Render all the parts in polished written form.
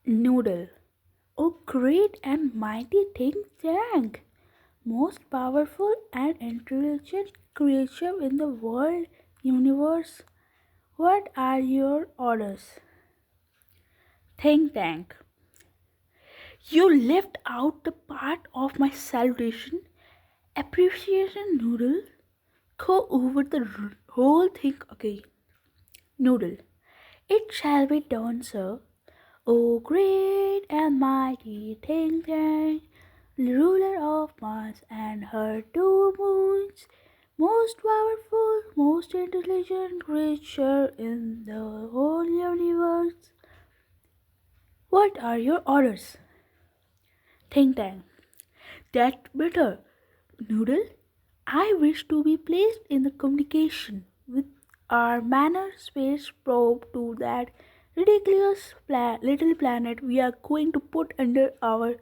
Noodle. Oh, great and mighty think tank! Most powerful and intelligent creature in the world universe. What are your orders? Think tank. You left out the part of my salutation. Appreciation noodle. Go over the whole thing again. Noodle. It shall be done, sir. O great and mighty think tank, ruler of Mars and her two moons, most powerful, most intelligent creature in the whole universe. What are your orders? Think tank. That better. Noodle, I wish to be placed in the communication with our manor space probe to that ridiculous little planet we are going to put under our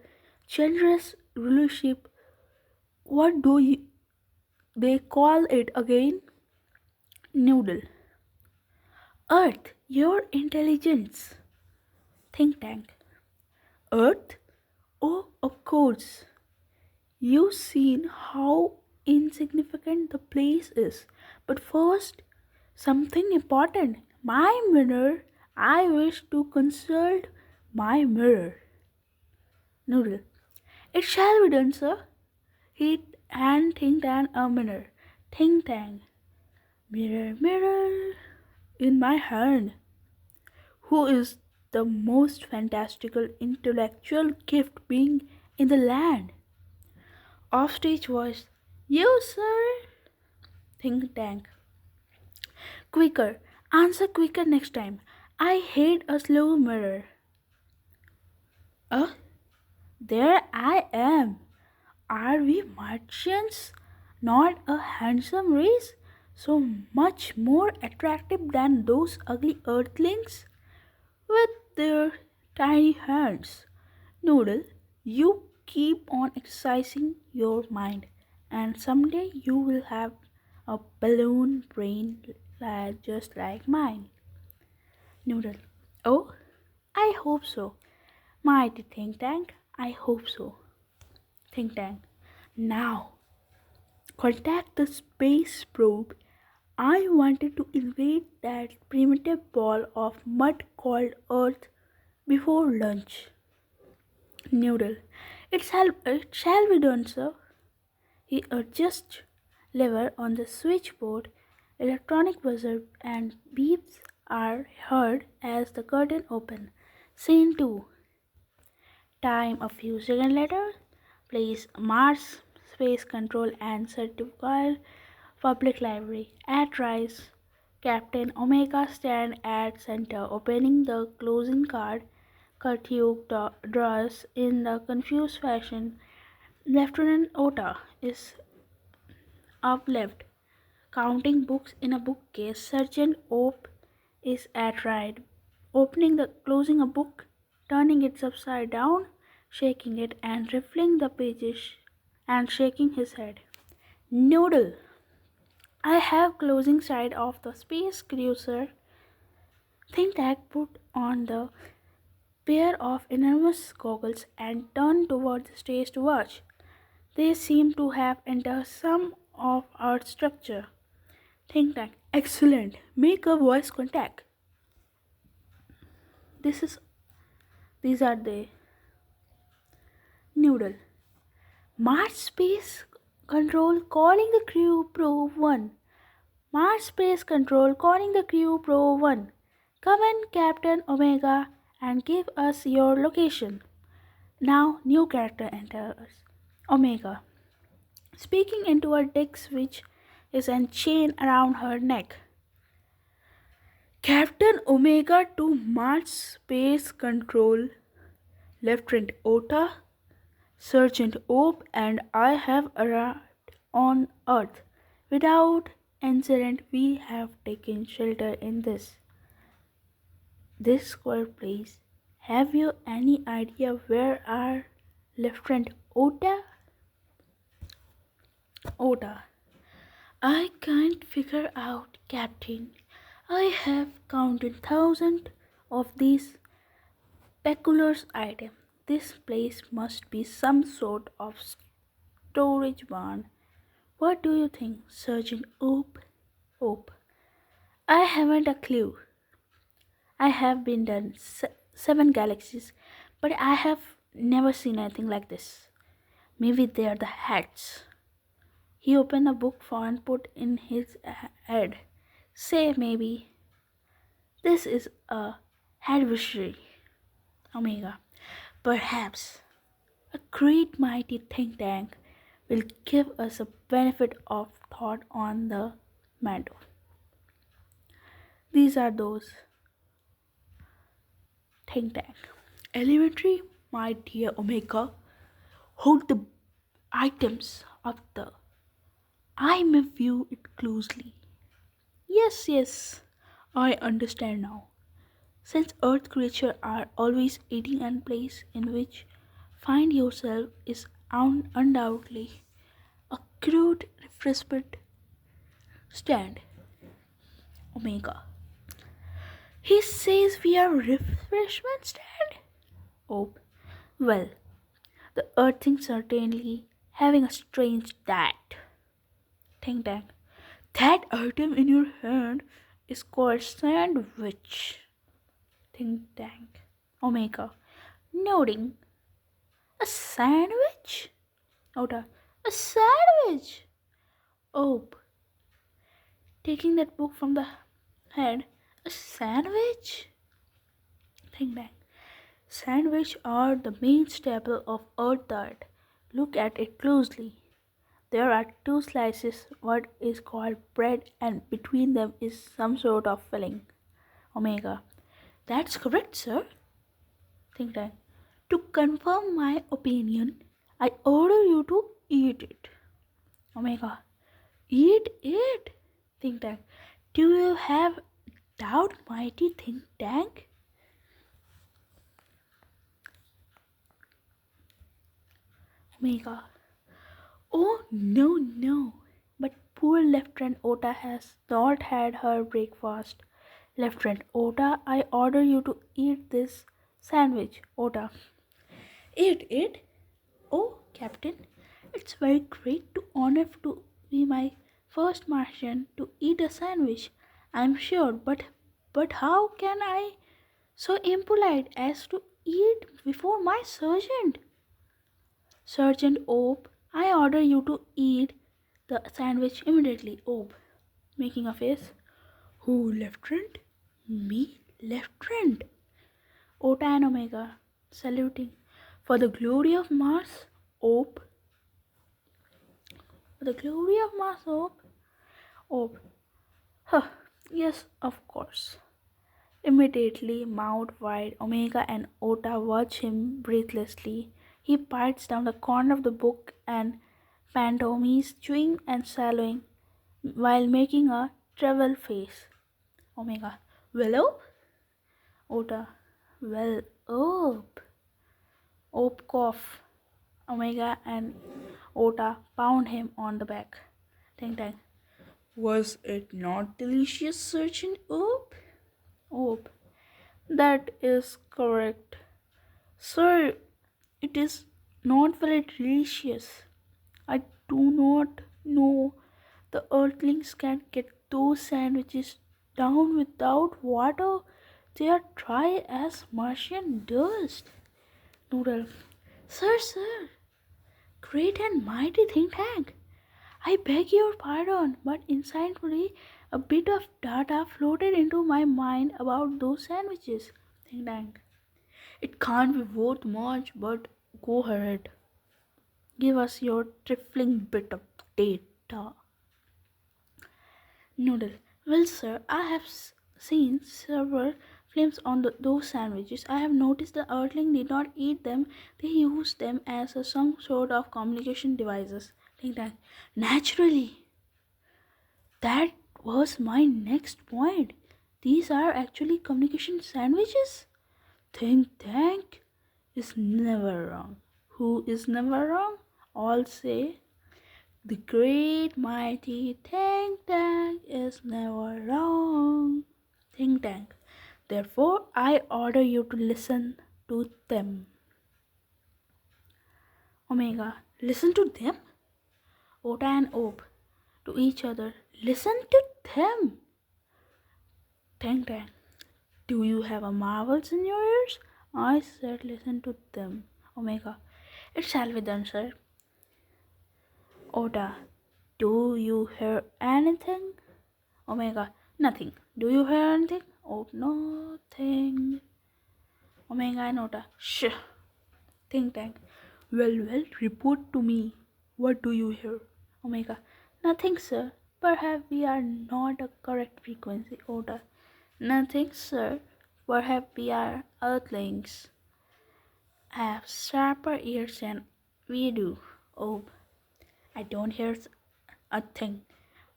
generous rulership. What do they call it again? Noodle. Earth, your intelligence. Think tank. Earth? Oh, of course. You've seen how insignificant the place is. But first, something important. My mirror. I wish to consult my mirror. Noodle. It shall be done, sir. Heat and think tank a mirror. Think tank. Mirror, mirror in my hand. Who is the most fantastical intellectual gift being in the land? Offstage voice. You, sir? Think tank. Quicker. Answer quicker next time. I hate a slow mirror. Uh, there I am. Are we Martians? Not a handsome race? So much more attractive than those ugly earthlings with their tiny hands. Noodle, you keep on exercising your mind, and someday you will have a balloon brain just like mine. Noodle, oh, I hope so. Mighty think tank, I hope so. Think tank, now contact the space probe. I wanted to invade that primitive ball of mud called Earth before lunch. Noodle. It shall be done, sir. He adjusts lever on the switchboard. Electronic buzzer and beeps are heard as the curtain opens. Scene 2. Time a few seconds later. Place Mars Space Control and Certified Public Library. At Rise. Captain Omega stand at center, opening the closing card. Curfew draws in the confused fashion. Lieutenant Ota is up left, counting books in a bookcase. Sergeant Ope is at right, opening the closing a book, turning it upside down, shaking it and riffling the pages and shaking his head. Noodle. I have closing side of the space cruiser. Think Tank put on the pair of enormous goggles and turned toward the stage to watch. They seem to have entered some of our structure. Think tank. Excellent. Make a voice contact. This is these are the Noodle. Mars Space Control calling the crew Pro 1. Mars Space Control calling the crew Pro 1. Come in, Captain Omega, and give us your location. Now, new character enters. Omega. Speaking into a dick which is chain around her neck. Captain Omega to Mars Space Control. Lieutenant Ota, Sergeant Ope, and I have arrived on Earth. Without incident, we have taken shelter in this square place. Have you any idea where our Lieutenant Ota? Ota. I can't figure out, Captain. I have counted thousands of these Peculiar's item. This place must be some sort of storage barn. What do you think, Sergeant Oop? Oop. I haven't a clue. I have been done seven galaxies, but I have never seen anything like this. Maybe they are the hats. He opened a book for and put in his head. Say maybe this is a adversary, Omega. Perhaps a great mighty think tank will give us a benefit of thought on the matter. These are those think tank. Elementary, my dear Omega, hold the items of the. I may view it closely. Yes, yes, I understand now. Since earth creatures are always eating and place in which find yourself is undoubtedly a crude refreshment stand, Omega. He says we are refreshment stand? Oh, well, the earthling certainly having a strange diet. Think tank. That item in your hand is called sandwich. Think tank. Omega. Nodding. A sandwich? Ota. A sandwich! Oh, taking that book from the head. A sandwich? Think tank. Sandwich are the main staple of Earth diet. Look at it closely. There are two slices, what is called bread, and between them is some sort of filling. Omega. That's correct, sir. Think tank. To confirm my opinion, I order you to eat it. Omega. Eat it? Think tank. Do you have doubt, mighty think tank? Omega. Oh, no, no. But poor Lieutenant Ota has not had her breakfast. Lieutenant Ota, I order you to eat this sandwich. Ota. Eat it? Oh, Captain, it's very great to honor to be my first Martian to eat a sandwich. I'm sure, but how can I so impolite as to eat before my sergeant? Sergeant Ope, I order you to eat the sandwich immediately. Ope, making a face. Who, Lieutenant? Me, Lieutenant? Ota and Omega, saluting. For the glory of Mars, Ope. For the glory of Mars, Ope. Ope. Huh, yes, of course. Immediately, mouth wide, Omega and Ota watch him breathlessly. He bites down the corner of the book and pantomimes, chewing and swallowing while making a travel face. Omega. Well, Ope? Ota. Well, Ope. Ope cough. Omega and Ota pound him on the back. Tang Tang. Was it not delicious, Sergeant Ope? Ope. That is correct. Sir, it is not very delicious. I do not know the earthlings can get those sandwiches down without water. They are dry as Martian dust. Noodle. Sir, great and mighty think tank. I beg your pardon, but instantly a bit of data floated into my mind about those sandwiches. Think tank. It can't be worth much, but go ahead. Give us your trifling bit of data. Noodle. Well, sir, I have seen several films on those sandwiches. I have noticed the earthling did not eat them, they used them as some sort of communication devices. Think tank. Naturally. That was my next point. These are actually communication sandwiches? Think tank is never wrong. Who is never wrong? All say the great mighty think tank is never wrong. Think tank. Therefore, I order you to listen. to them. Omega, listen to them. Ota and Ob to each other. Listen to them. Tang Tang. Do you have a marvels in your ears? I said listen to them. Omega. It shall be done, sir. Ota. Do you hear anything? Omega. Nothing. Do you hear anything? Oh, nothing. Omega and Ota. Shh. Think tank. Well, report to me. What do you hear? Omega. Nothing, sir. Perhaps we are not a correct frequency. Ota. Nothing, sir. Perhaps we are earthlings. Have sharper ears than we do. Oh, I don't hear a thing.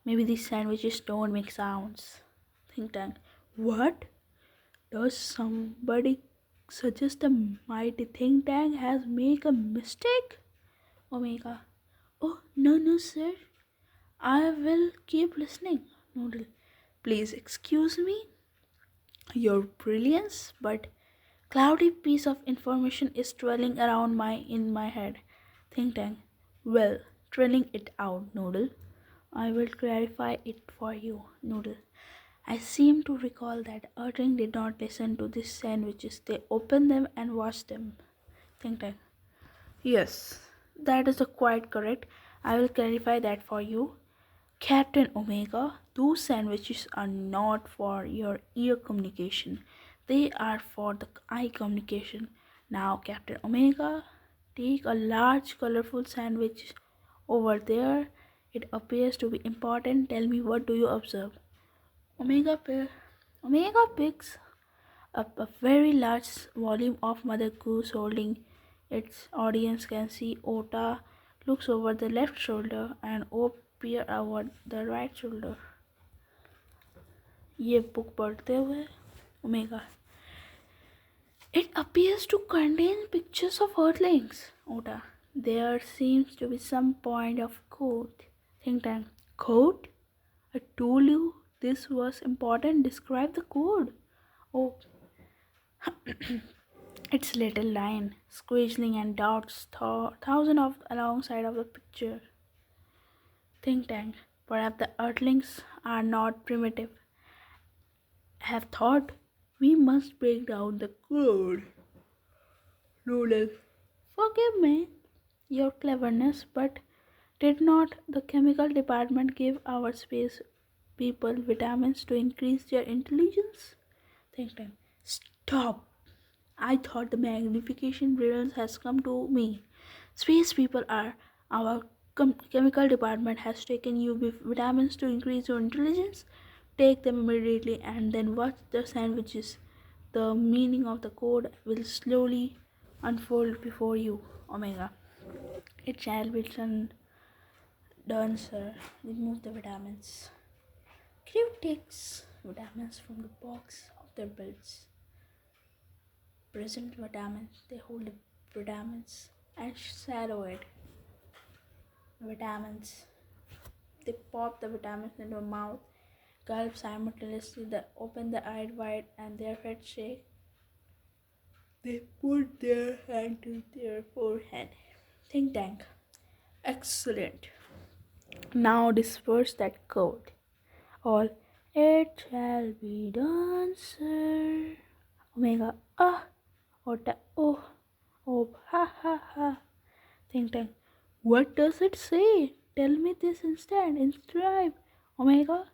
Maybe these sandwiches don't make sounds. Think tank. What? Does somebody suggest a mighty think tank has made a mistake? Omega. Oh, no, sir. I will keep listening. Noodle. Please excuse me. Your brilliance, but cloudy piece of information is twirling around in my head. Think tank. Well, twirling it out, Noodle. I will clarify it for you, Noodle. I seem to recall that Earthling did not listen to these sandwiches. They opened them and watched them. Think tank. Yes, that is quite correct. I will clarify that for you. Captain Omega, those sandwiches are not for your ear communication. They are for the eye communication. Now, Captain Omega, take a large colorful sandwich over there. It appears to be important. Tell me, what do you observe? Omega picks up a very large volume of Mother Goose holding its audience can see. Ota looks over the left shoulder and O peer over the right shoulder. ये book पढ़ते हुए Omega. It appears to contain pictures of earthlings. Ota. There seems to be some point of code. Think tank. Code? I told you this was important. Describe the code. Oh, its little line, squiggling and dots, thousand of alongside of the picture. Think tank. Perhaps the earthlings are not primitive. Have thought we must break down the code. Noodle. Forgive me your cleverness, but did not the chemical department give our space people vitamins to increase their intelligence? Think tank. Stop. I thought the magnification brilliance has come to me. Space people are our chemical department has taken you vitamins to increase your intelligence. Take them immediately and then watch the sandwiches. The meaning of the code will slowly unfold before you, Omega. It shall be done, sir. Remove the vitamins. Crew takes vitamins from the box of their belts. Present vitamins. They hold the vitamins and swallow it. Vitamins. They pop the vitamins into their mouth, gulp simultaneously, they open the eye wide and their head shake. They put their hand to their forehead. Think tank. Excellent. Now disperse that code. All it shall be done, sir. Omega. Ah. Ota. Oh. Oh. Ha ha ha. Think tank. What does it say? Tell me this instant. Inscribe. Omega.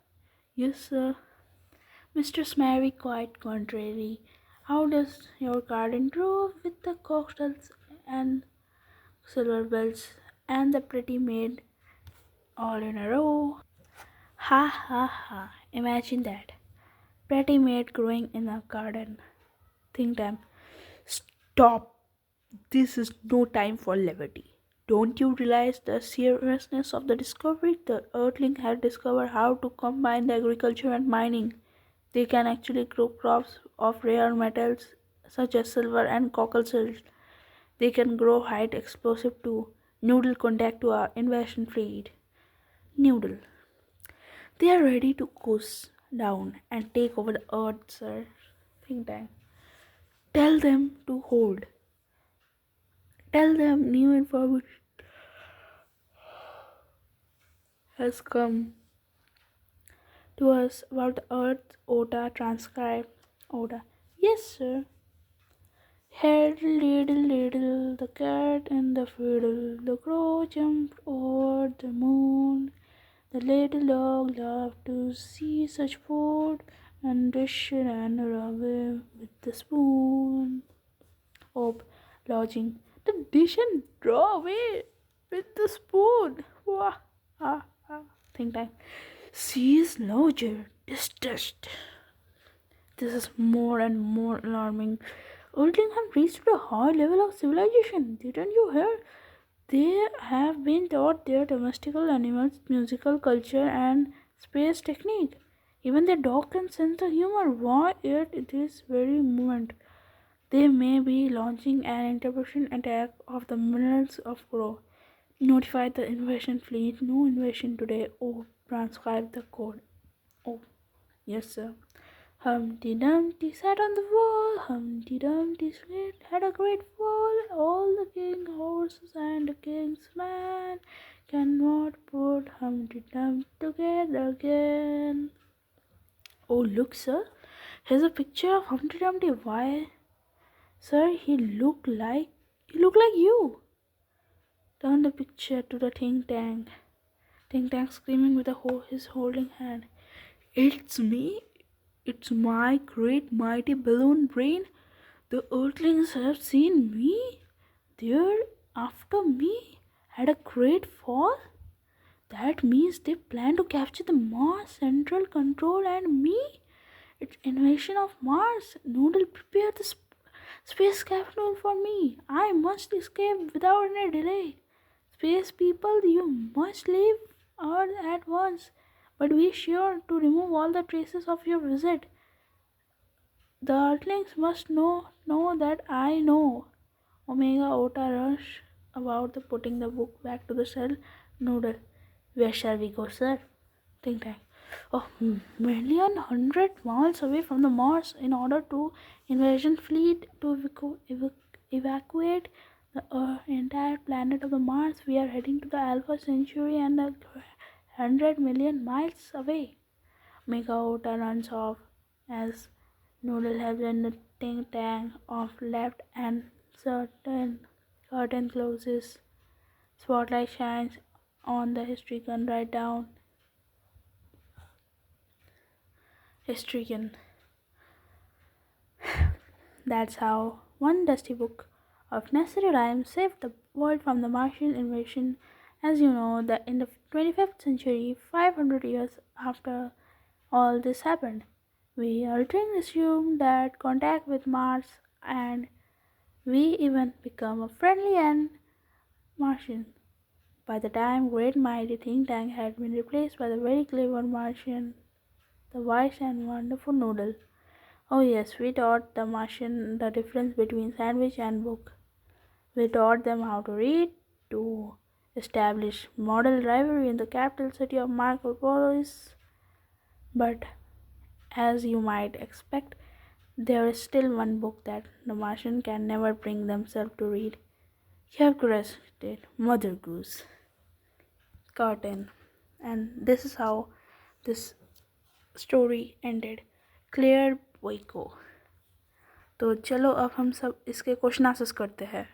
Yes, sir. Mr. Smary, quite contrary. How does your garden grow with the cocktails and silver bells and the pretty maid all in a row? Ha ha ha. Imagine that. Pretty maid growing in a garden. Think time. Stop. This is no time for levity. Don't you realize the seriousness of the discovery? The Earthling had discovered how to combine the agriculture and mining. They can actually grow crops of rare metals such as silver and cockle shells. They can grow height explosive too. Noodle contact to our invasion fleet. Noodle. They are ready to coast down and take over the earth, sir. Think tank. Tell them to hold. Tell them new information has come to us about the Earth. Oda transcribed. Oda. Yes, sir. Head little little, the cat and the fiddle. The crow jumped over the moon. The little dog loved to see such food, and dish it and rub it with the spoon. Op, lodging. The dish and draw away with the spoon. Wah, ah, ah. Think time. Sees lodger. Disgust. This is more and more alarming. Earthlings have reached a high level of civilization. Didn't you hear? They have been taught their domestical animals, musical culture, and space technique. Even their dog can sense the humor. Why, at this very moment, they may be launching an interpretation attack of the millions of crow. Notify the invasion fleet. No invasion today. Oh, transcribe the code. Oh, yes, sir. Humpty Dumpty sat on the wall. Humpty Dumpty had a great fall. All the king's horses and the king's men cannot put Humpty Dumpty together again. Oh, look, sir. Here's a picture of Humpty Dumpty. Why, sir, he looked like you. Turn the picture to the think tank. Think tank screaming with his holding hand. It's me. It's my great mighty balloon brain. The earthlings have seen me. They're after me. Had a great fall. That means they plan to capture the Mars Central Control and me. It's invasion of Mars. Noodle, prepare the space capital for me. I must escape without any delay. Space people, you must leave Earth at once. But be sure to remove all the traces of your visit. The Earthlings must know that I know. Omega Ota rush about the putting the book back to the cell. Noodle. Where shall we go, sir? Think tank. Oh, million hundred miles away from the Mars in order to invasion fleet to evacuate the entire planet of the Mars. We are heading to the Alpha Century and 100 million miles away. Mega Ota runs off as Noodle has in the think tank of left and certain curtain closes. Spotlight shines on the history gun right down. History gun. That's how one dusty book of nursery rhymes saved the world from the Martian invasion. As you know, that in the 25th century, 500 years after all this happened, we Earthlings assumed that contact with Mars, and we even become a friendly and Martian. By the time Great Mighty Think Tank had been replaced by the very clever Martian, the wise and wonderful Noodle. Oh yes, we taught the Martian the difference between sandwich and book. We taught them how to read, to establish model rivalry in the capital city of Marcopolis. But as you might expect, there is still one book that the Martian can never bring themselves to read. You have corrected Mother Goose. Curtain. And this is how this story ended. Clear Boyko. तो चलो अब हम सब इसके question answers करते हैं.